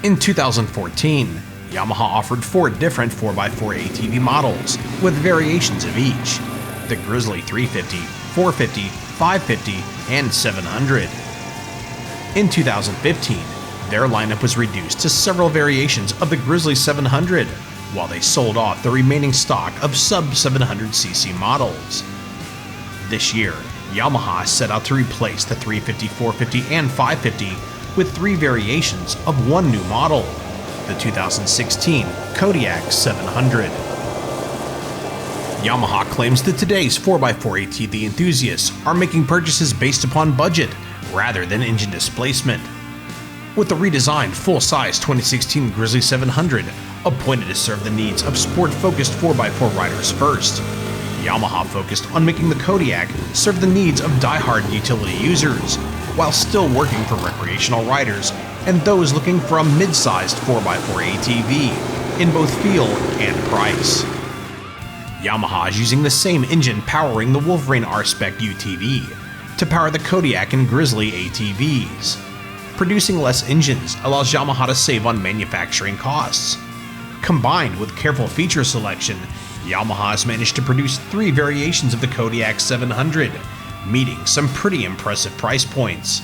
In 2014, Yamaha offered 4 different 4x4 ATV models, with variations of each: the Grizzly 350, 450, 550, and 700. In 2015, their lineup was reduced to several variations of the Grizzly 700, while they sold off the remaining stock of sub-700cc models. This year, Yamaha set out to replace the 350, 450, and 550 with 3 variations of one new model, the 2016 Kodiak 700. Yamaha claims that today's 4x4 ATV enthusiasts are making purchases based upon budget rather than engine displacement. With the redesigned full-size 2016 Grizzly 700 appointed to serve the needs of sport-focused 4x4 riders first, Yamaha focused on making the Kodiak serve the needs of die-hard utility users, while still working for recreational riders and those looking for a mid-sized 4x4 ATV in both feel and price. Yamaha is using the same engine powering the Wolverine R-Spec UTV to power the Kodiak and Grizzly ATVs. Producing less engines allows Yamaha to save on manufacturing costs. Combined with careful feature selection, Yamaha has managed to produce 3 variations of the Kodiak 700, meeting some pretty impressive price points.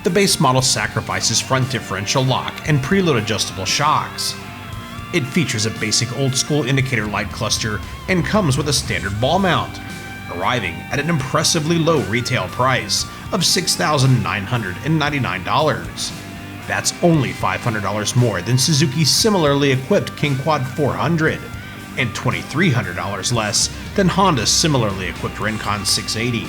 The base model sacrifices front differential lock and preload adjustable shocks. It features a basic old-school indicator light cluster and comes with a standard ball mount, arriving at an impressively low retail price of $6,999. That's only $500 more than Suzuki's similarly equipped King Quad 400, and $2,300 less than Honda's similarly equipped Rincon 680.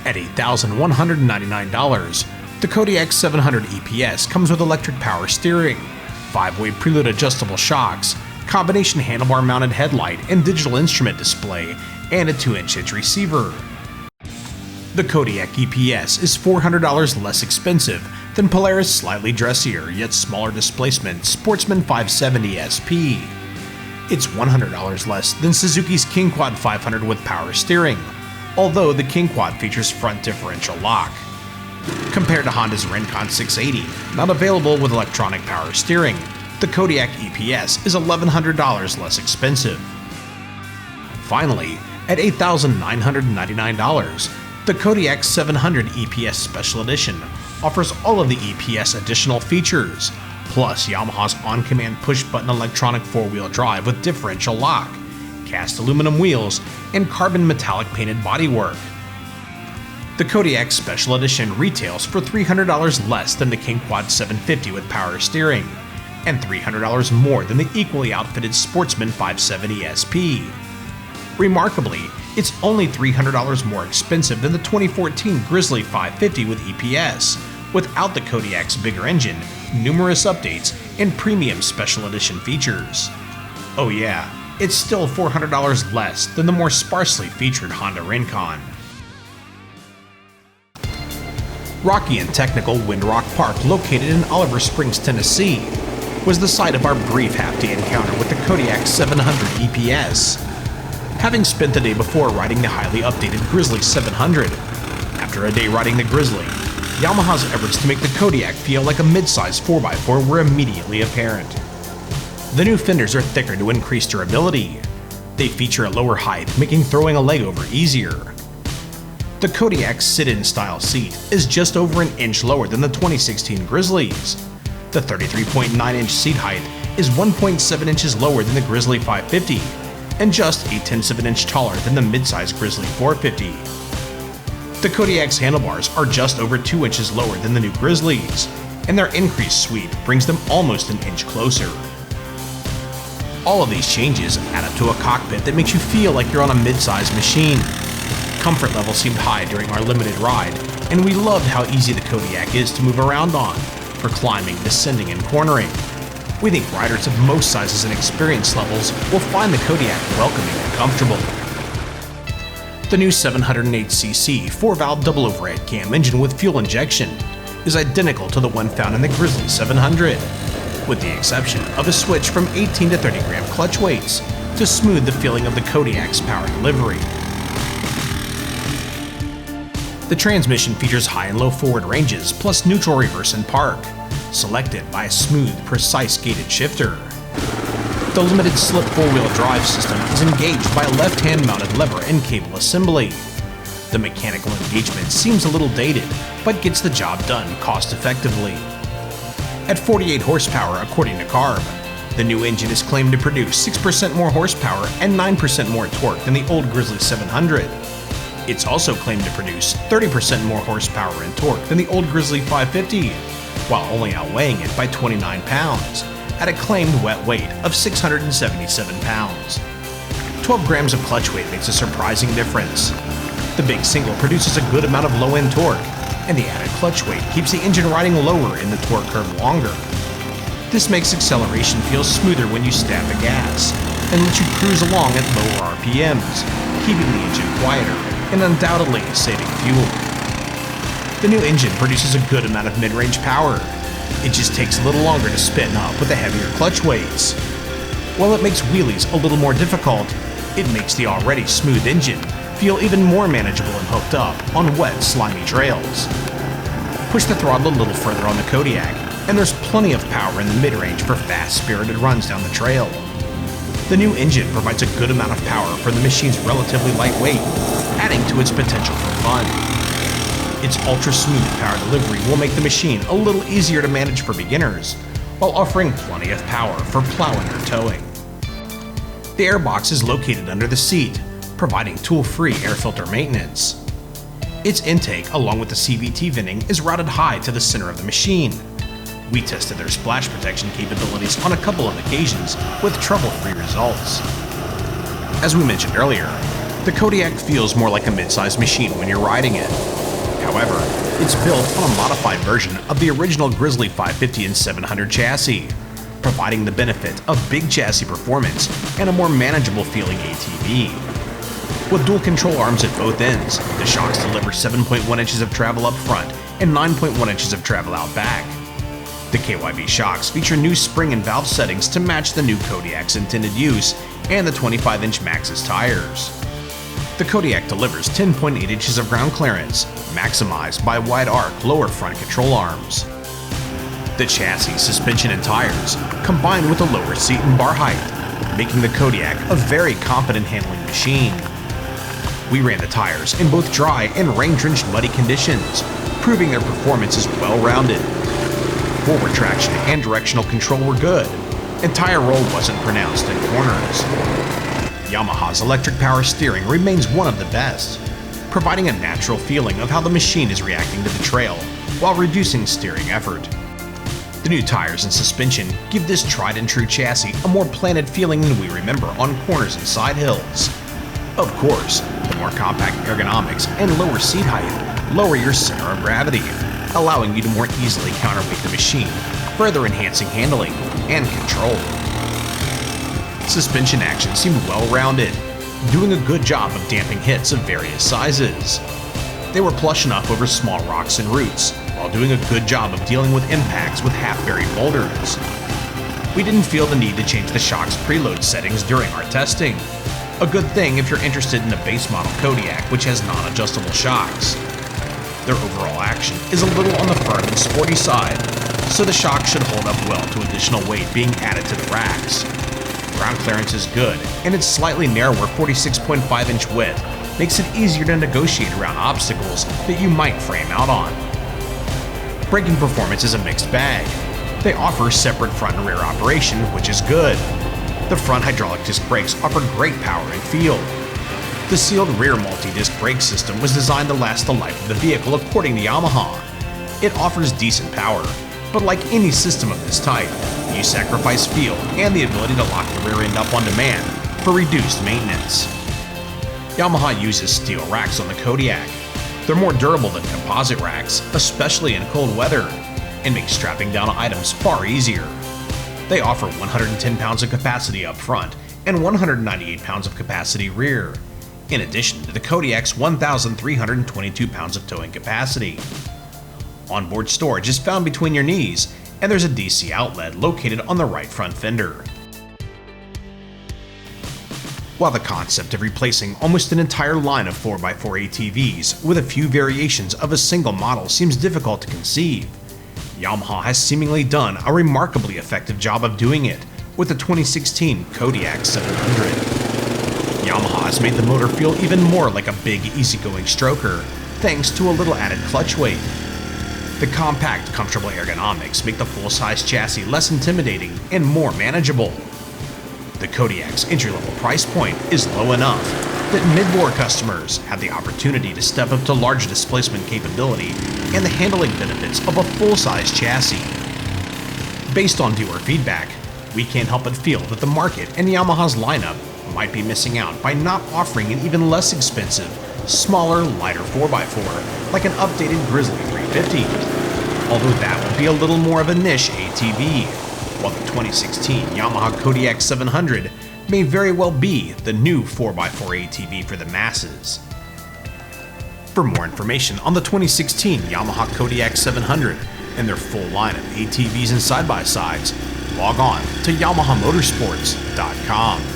At $8,199, the Kodiak 700 EPS comes with electric power steering, 5-way preload adjustable shocks, combination handlebar mounted headlight and digital instrument display, and a 2-inch hitch receiver. The Kodiak EPS is $400 less expensive than Polaris' slightly dressier yet smaller displacement Sportsman 570 SP. It's $100 less than Suzuki's King Quad 500 with power steering, although the King Quad features front differential lock. Compared to Honda's Rincon 680, not available with electronic power steering, the Kodiak EPS is $1,100 less expensive. Finally, at $8,999, the Kodiak 700 EPS Special Edition offers all of the EPS additional features, plus Yamaha's on-command push-button electronic 4-wheel drive with differential lock, cast aluminum wheels, and carbon metallic painted bodywork. The Kodiak Special Edition retails for $300 less than the King Quad 750 with power steering, and $300 more than the equally outfitted Sportsman 570 SP. Remarkably, it's only $300 more expensive than the 2014 Grizzly 550 with EPS, without the Kodiak's bigger engine, numerous updates, and premium special edition features. Oh yeah, it's still $400 less than the more sparsely featured Honda Rincon. Rocky and technical Windrock Park, located in Oliver Springs, Tennessee, was the site of our brief half-day encounter with the Kodiak 700 EPS. Having spent the day before riding the highly updated Grizzly 700, after a day riding the Grizzly, Yamaha's efforts to make the Kodiak feel like a mid-size 4x4 were immediately apparent. The new fenders are thicker to increase durability. They feature a lower height, making throwing a leg over easier. The Kodiak's sit-in style seat is just over an inch lower than the 2016 Grizzlies. The 33.9-inch seat height is 1.7 inches lower than the Grizzly 550, and just 0.8 of an inch taller than the mid-size Grizzly 450. The Kodiak's handlebars are just over 2 inches lower than the new Grizzlies, and their increased sweep brings them almost an inch closer. All of these changes add up to a cockpit that makes you feel like you're on a mid-size machine. Comfort level seemed high during our limited ride, and we loved how easy the Kodiak is to move around on, for climbing, descending, and cornering. We think riders of most sizes and experience levels will find the Kodiak welcoming and comfortable. The new 708cc 4-valve double overhead cam engine with fuel injection is identical to the one found in the Grizzly 700, with the exception of a switch from 18 to 30 gram clutch weights to smooth the feeling of the Kodiak's power delivery. The transmission features high and low forward ranges plus neutral reverse and park, selected by a smooth, precise gated shifter. The limited slip four-wheel drive system is engaged by a left-hand mounted lever and cable assembly. The mechanical engagement seems a little dated, but gets the job done cost-effectively. At 48 horsepower according to CARB, the new engine is claimed to produce 6% more horsepower and 9% more torque than the old Grizzly 700. It's also claimed to produce 30% more horsepower and torque than the old Grizzly 550, while only outweighing it by 29 pounds, at a claimed wet weight of 677 pounds. 12 grams of clutch weight makes a surprising difference. The big single produces a good amount of low-end torque, and the added clutch weight keeps the engine riding lower in the torque curve longer. This makes acceleration feel smoother when you stab the gas, and lets you cruise along at lower RPMs, keeping the engine quieter and undoubtedly saving fuel. The new engine produces a good amount of mid-range power. It just takes a little longer to spin up with the heavier clutch weights. While it makes wheelies a little more difficult, it makes the already smooth engine feel even more manageable and hooked up on wet, slimy trails. Push the throttle a little further on the Kodiak, and there's plenty of power in the mid-range for fast, spirited runs down the trail. The new engine provides a good amount of power for the machine's relatively light weight, adding to its potential for fun. Its ultra-smooth power delivery will make the machine a little easier to manage for beginners, while offering plenty of power for plowing or towing. The airbox is located under the seat, providing tool-free air filter maintenance. Its intake, along with the CVT venting, is routed high to the center of the machine. We tested their splash protection capabilities on a couple of occasions with trouble-free results. As we mentioned earlier, the Kodiak feels more like a mid-sized machine when you're riding it. However, it's built on a modified version of the original Grizzly 550 and 700 chassis, providing the benefit of big chassis performance and a more manageable feeling ATV. With dual control arms at both ends, the shocks deliver 7.1 inches of travel up front and 9.1 inches of travel out back. The KYB shocks feature new spring and valve settings to match the new Kodiak's intended use and the 25-inch Maxxis tires. The Kodiak delivers 10.8 inches of ground clearance, maximized by wide arc lower front control arms. The chassis, suspension, and tires combine with a lower seat and bar height, making the Kodiak a very competent handling machine. We ran the tires in both dry and rain-drenched muddy conditions, proving their performance is well-rounded. Forward traction and directional control were good, and tire roll wasn't pronounced in corners. Yamaha's electric power steering remains one of the best, providing a natural feeling of how the machine is reacting to the trail while reducing steering effort. The new tires and suspension give this tried-and-true chassis a more planted feeling than we remember on corners and side hills. Of course, the more compact ergonomics and lower seat height lower your center of gravity, allowing you to more easily counterweight the machine, further enhancing handling and control. Suspension action seemed well-rounded, doing a good job of damping hits of various sizes. They were plush enough over small rocks and roots, while doing a good job of dealing with impacts with half-buried boulders. We didn't feel the need to change the shock's preload settings during our testing. A good thing if you're interested in a base model Kodiak which has non-adjustable shocks. Their overall action is a little on the firm and sporty side, so the shock should hold up well to additional weight being added to the racks. Ground clearance is good, and its slightly narrower 46.5-inch width makes it easier to negotiate around obstacles that you might frame out on. Braking performance is a mixed bag. They offer separate front and rear operation, which is good. The front hydraulic disc brakes offer great power and feel. The sealed rear multi-disc brake system was designed to last the life of the vehicle according to Yamaha. It offers decent power, but like any system of this type, you sacrifice feel and the ability to lock the rear end up on demand for reduced maintenance. Yamaha uses steel racks on the Kodiak. They're more durable than composite racks, especially in cold weather, and make strapping down items far easier. They offer 110 pounds of capacity up front and 198 pounds of capacity rear, in addition to the Kodiak's 1,322 pounds of towing capacity. Onboard storage is found between your knees, and there's a DC outlet located on the right front fender. While the concept of replacing almost an entire line of 4x4 ATVs with a few variations of a single model seems difficult to conceive, Yamaha has seemingly done a remarkably effective job of doing it with the 2016 Kodiak 700. Yamaha has made the motor feel even more like a big, easygoing stroker, thanks to a little added clutch weight. The compact, comfortable ergonomics make the full-size chassis less intimidating and more manageable. The Kodiak's entry-level price point is low enough that mid-bore customers have the opportunity to step up to large displacement capability and the handling benefits of a full-size chassis. Based on viewer feedback, we can't help but feel that the market and Yamaha's lineup might be missing out by not offering an even less expensive, smaller, lighter 4x4 like an updated Grizzly 350, although that would be a little more of a niche ATV, while the 2016 Yamaha Kodiak 700 may very well be the new 4x4 ATV for the masses. For more information on the 2016 Yamaha Kodiak 700 and their full line of ATVs and side-by-sides, log on to YamahaMotorsports.com.